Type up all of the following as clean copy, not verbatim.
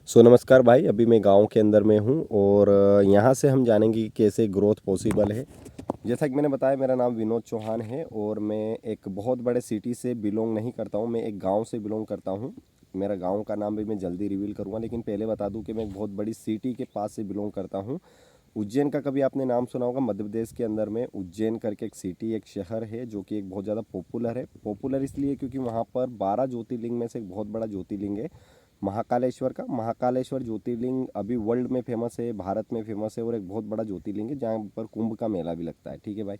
नमस्कार भाई, अभी मैं गांव के अंदर में हूं और यहाँ से हम जानेंगे कि कैसे ग्रोथ पॉसिबल है। जैसा कि मैंने बताया, मेरा नाम विनोद चौहान है और मैं एक बहुत बड़े सिटी से बिलोंग नहीं करता हूं, मैं एक गांव से बिलोंग करता हूं। मेरा गांव का नाम भी मैं जल्दी रिवील करूंगा, लेकिन पहले बता दूं कि मैं एक बहुत बड़ी सिटी के पास से बिलोंग करता हूं। उज्जैन का कभी आपने नाम सुना होगा। मध्य प्रदेश के अंदर में उज्जैन करके एक सिटी, एक शहर है जो कि एक बहुत ज़्यादा पॉपुलर है। पॉपुलर इसलिए क्योंकि वहाँ पर 12 ज्योतिर्लिंग में से एक बहुत बड़ा ज्योतिर्लिंग है महाकालेश्वर का। महाकालेश्वर ज्योतिर्लिंग अभी वर्ल्ड में फेमस है, भारत में फेमस है और एक बहुत बड़ा ज्योतिर्लिंग है जहाँ पर कुंभ का मेला भी लगता है। ठीक है भाई।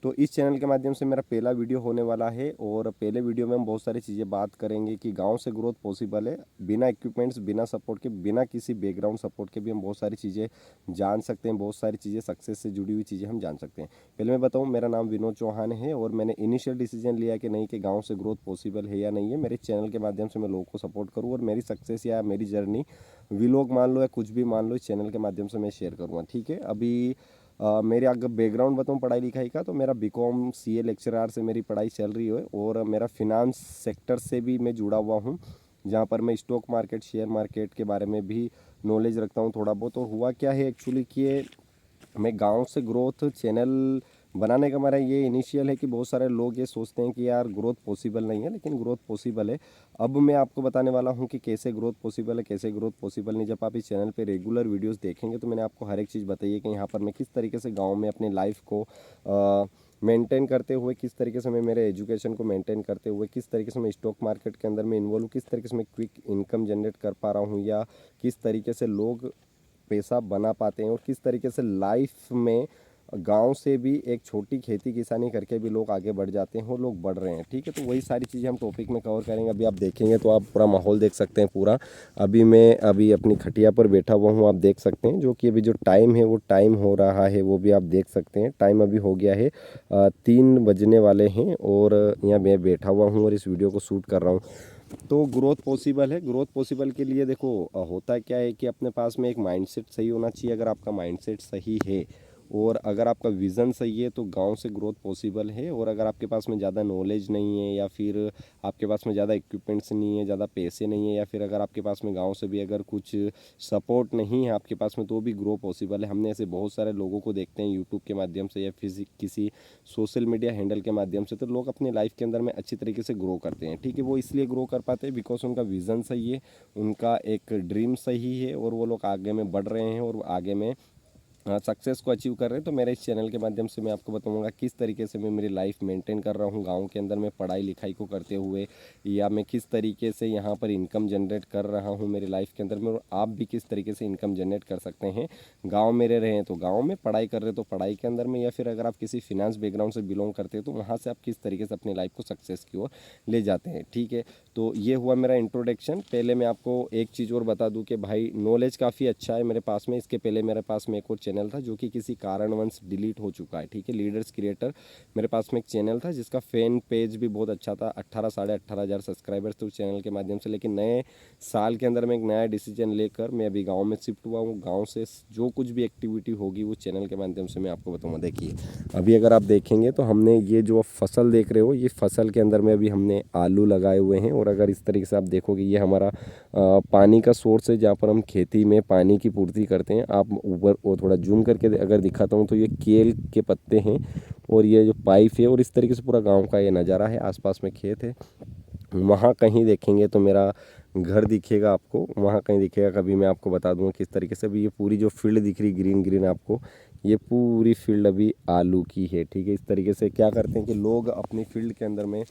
तो इस चैनल के माध्यम से मेरा पहला वीडियो होने वाला है और पहले वीडियो में हम बहुत सारी चीज़ें बात करेंगे कि गांव से ग्रोथ पॉसिबल है, बिना इक्विपमेंट्स, बिना सपोर्ट के, बिना किसी बैकग्राउंड सपोर्ट के भी हम बहुत सारी चीज़ें जान सकते हैं। बहुत सारी चीज़ें, सक्सेस से जुड़ी हुई चीज़ें हम जान सकते हैं। पहले मैं बताऊं, मेरा नाम विनोद चौहान है और मैंने इनिशियल डिसीजन लिया कि नहीं, कि गाँव से ग्रोथ पॉसिबल है या नहीं है। मेरे चैनल के माध्यम से मैं लोगों को सपोर्ट करूँ और मेरी सक्सेस या मेरी जर्नी, व्लॉग मान लो या कुछ भी मान लो, इस चैनल के माध्यम से मैं शेयर करूँगा। ठीक है। अभी मेरे अगर बैकग्राउंड बताऊँ पढ़ाई लिखाई का, तो मेरा बीकॉम सीए लेक्चरर से मेरी पढ़ाई चल रही है और मेरा फिनांस सेक्टर से भी मैं जुड़ा हुआ हूँ, जहाँ पर मैं स्टॉक मार्केट, शेयर मार्केट के बारे में भी नॉलेज रखता हूँ थोड़ा बहुत। और हुआ क्या है एक्चुअली कि मैं गांव से ग्रोथ चैनल बनाने का मेरा ये इनिशियल है कि बहुत सारे लोग ये सोचते हैं कि यार ग्रोथ पॉसिबल नहीं है, लेकिन ग्रोथ पॉसिबल है। अब मैं आपको बताने वाला हूँ कि कैसे ग्रोथ पॉसिबल है, कैसे ग्रोथ पॉसिबल नहीं। जब आप इस चैनल पे रेगुलर वीडियोस देखेंगे तो मैंने आपको हर एक चीज़ बताई है कि यहाँ पर मैं किस तरीके से गाँव में अपनी लाइफ को मेंटेन करते हुए, किस तरीके से मैं मेरे एजुकेशन को मेंटेन करते हुए, किस तरीके से मैं स्टॉक मार्केट के अंदर में इन्वॉल्व हूँ, किस तरीके से मैं क्विक इनकम जनरेट कर पा रहा हूँ, या किस तरीके से लोग पैसा बना पाते हैं और किस तरीके से लाइफ में गांव से भी एक छोटी खेती किसानी करके भी लोग आगे बढ़ जाते हैं और लोग बढ़ रहे हैं। ठीक है। तो वही सारी चीज़ें हम टॉपिक में कवर करेंगे। अभी आप देखेंगे तो आप पूरा माहौल देख सकते हैं पूरा। अभी अपनी खटिया पर बैठा हुआ हूँ, आप देख सकते हैं। जो कि अभी जो टाइम है वो टाइम हो रहा है वो भी आप देख सकते हैं। टाइम अभी हो गया है 3 बजने वाले हैं और यहाँ मैं बैठा हुआ हूँ और इस वीडियो को शूट कर रहा हूँ। तो ग्रोथ पॉसिबल है। ग्रोथ पॉसिबल के लिए देखो, होता क्या है कि अपने पास में एक माइंडसेट सही होना चाहिए। अगर आपका माइंडसेट सही है और अगर आपका विज़न सही है तो गांव से ग्रोथ पॉसिबल है। और अगर आपके पास में ज़्यादा नॉलेज नहीं है, या फिर आपके पास में ज़्यादा इक्विपमेंट्स नहीं है, ज़्यादा पैसे नहीं है, या फिर अगर आपके पास में गांव से भी अगर कुछ सपोर्ट नहीं है आपके पास में, तो भी ग्रो पॉसिबल है। हमने ऐसे बहुत सारे लोगों को देखते हैं यूट्यूब के माध्यम से या फिर किसी सोशल मीडिया हैंडल के माध्यम से, तो लोग अपनी लाइफ के अंदर में अच्छी तरीके से ग्रो करते हैं। ठीक है। वो इसलिए ग्रो कर पाते हैं बिकॉज उनका विज़न सही है, उनका एक ड्रीम सही है और वो लोग आगे में बढ़ रहे हैं और आगे में सक्सेस को अचीव कर रहे हैं। तो मेरे इस चैनल के माध्यम से मैं आपको बताऊंगा किस तरीके से मैं मेरी लाइफ मेंटेन कर रहा हूँ गांव के अंदर में पढ़ाई लिखाई को करते हुए, या मैं किस तरीके से यहाँ पर इनकम जनरेट कर रहा हूँ मेरी लाइफ के अंदर में, और आप भी किस तरीके से इनकम जनरेट कर सकते हैं। गाँव में रह रहे हैं तो गाँव में, पढ़ाई कर रहे हैं तो पढ़ाई के अंदर में, या फिर अगर आप किसी फिनांस बैकग्राउंड से बिलोंग करते हैं तो वहाँ से आप किस तरीके से अपनी लाइफ को सक्सेस की ओर ले जाते हैं। ठीक है। तो ये हुआ मेरा इंट्रोडक्शन। पहले मैं आपको एक चीज़ और बता दूं कि भाई नॉलेज काफ़ी अच्छा है मेरे पास में। इसके पहले मेरे पास में एक और चैनल था जो कि किसी कारणवश डिलीट हो चुका है। ठीक है। लीडर्स क्रिएटर मेरे पास में एक चैनल था जिसका फैन पेज भी बहुत अच्छा था। 18 साढ़े 18,000 सब्सक्राइबर्स थे उस चैनल के माध्यम से। लेकिन नए साल के अंदर में एक नया डिसीजन लेकर मैं अभी गाँव में शिफ्ट हुआ हूँ। गाँव से जो कुछ भी एक्टिविटी होगी वो चैनल के माध्यम से मैं आपको बताऊँगा। देखिए, अभी अगर आप देखेंगे तो हमने ये जो फसल देख रहे हो, ये फसल के अंदर में अभी हमने आलू लगाए हुए हैं। और अगर इस तरीके से आप देखोगे, ये हमारा पानी का सोर्स है जहाँ पर हम खेती में पानी की पूर्ति करते हैं। आप ऊपर वो थोड़ा जूम करके अगर दिखाता हूँ तो ये केल के पत्ते हैं और ये जो पाइप है, और इस तरीके से पूरा गाँव का ये नज़ारा है। आसपास में खेत है। वहाँ कहीं देखेंगे तो मेरा घर दिखेगा आपको, वहाँ कहीं दिखेगा। कभी मैं आपको बता दूंगा किस तरीके से। अभी ये पूरी जो फील्ड दिख रही ग्रीन ग्रीन आपको, ये पूरी फील्ड अभी आलू की है। ठीक है। इस तरीके से क्या करते हैं कि लोग अपनी फील्ड के अंदर में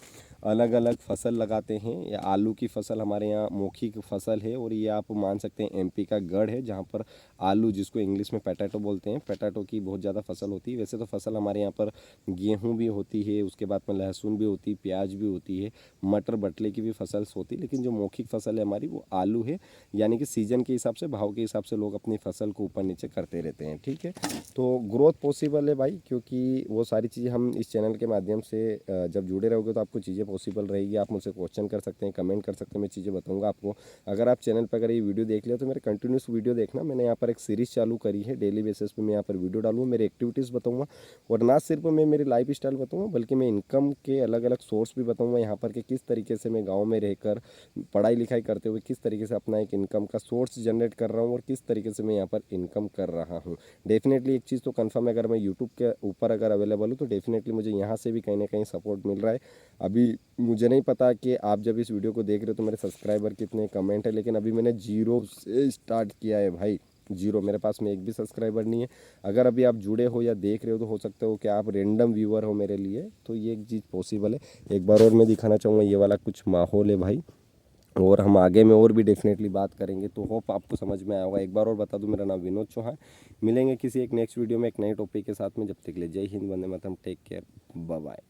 अलग अलग फसल लगाते हैं। या आलू की फसल हमारे यहाँ मौखिक फसल है, और ये आप मान सकते हैं एमपी का गढ़ है जहाँ पर आलू, जिसको इंग्लिश में पोटैटो बोलते हैं, पोटैटो की बहुत ज़्यादा फसल होती है। वैसे तो फसल हमारे यहाँ पर गेहूँ भी होती है, उसके बाद में लहसुन भी होती है, प्याज भी होती है, मटर बटले की भी फसल होती है। लेकिन जो मौखिक फसल है हमारी वो आलू है। यानी कि सीजन के हिसाब से, भाव के हिसाब से लोग अपनी फसल को ऊपर नीचे करते रहते हैं। ठीक है। तो ग्रोथ पॉसिबल है भाई, क्योंकि वो सारी चीज़ें हम इस चैनल के माध्यम से जब जुड़े रहोगे तो आपको चीज़ें पॉसिबल रहेगी। आप मुझसे क्वेश्चन कर सकते हैं, कमेंट कर सकते हैं, मैं चीज़ें बताऊँगा आपको। अगर आप चैनल पर अगर ये वीडियो देख लिया तो मेरे कंटिन्यूस वीडियो देखना। मैंने यहाँ पर एक सीरीज़ चालू करी है, डेली बेसिस पे मैं यहाँ पर वीडियो डालूँगा, मेरी एक्टिविटीज़ बताऊँगा और ना सिर्फ मैं मेरी लाइफ स्टाइल बताऊँगा बल्कि मैं इनकम के अलग अलग सोर्स भी बताऊँगा यहाँ पर कि किस तरीके से मैं गाँव में रहकर पढ़ाई लिखाई करते हुए किस तरीके से अपना एक इनकम का सोर्स जनरेट कर रहा हूँ और किस तरीके से मैं यहाँ पर इनकम कर रहा हूँ। डेफिनेटली एक चीज़ तो कंफर्म है, अगर मैं यूट्यूब के ऊपर अगर अवेलेबल हूँ तो डेफिनेटली मुझे यहाँ से भी कहीं ना कहीं सपोर्ट मिल रहा है। अभी मुझे नहीं पता कि आप जब इस वीडियो को देख रहे हो तो मेरे सब्सक्राइबर कितने, कमेंट है, लेकिन अभी मैंने जीरो से स्टार्ट किया है भाई, जीरो। मेरे पास में एक भी सब्सक्राइबर नहीं है। अगर अभी आप जुड़े हो या देख रहे हो तो हो सकता हो कि आप रैंडम व्यूअर हो मेरे लिए, तो ये एक चीज़ पॉसिबल है। एक बार और मैं दिखाना चाहूँगा, ये वाला कुछ माहौल है भाई, और हम आगे में और भी डेफिनेटली बात करेंगे, तो होप आपको समझ में आया होगा। एक बार और बता दूं, मेरा नाम विनोद चौहान। मिलेंगे किसी एक नेक्स्ट वीडियो में एक नए टॉपिक के साथ में। जब तक के लिए जय Hind, Vande Mataram, take care, bye bye.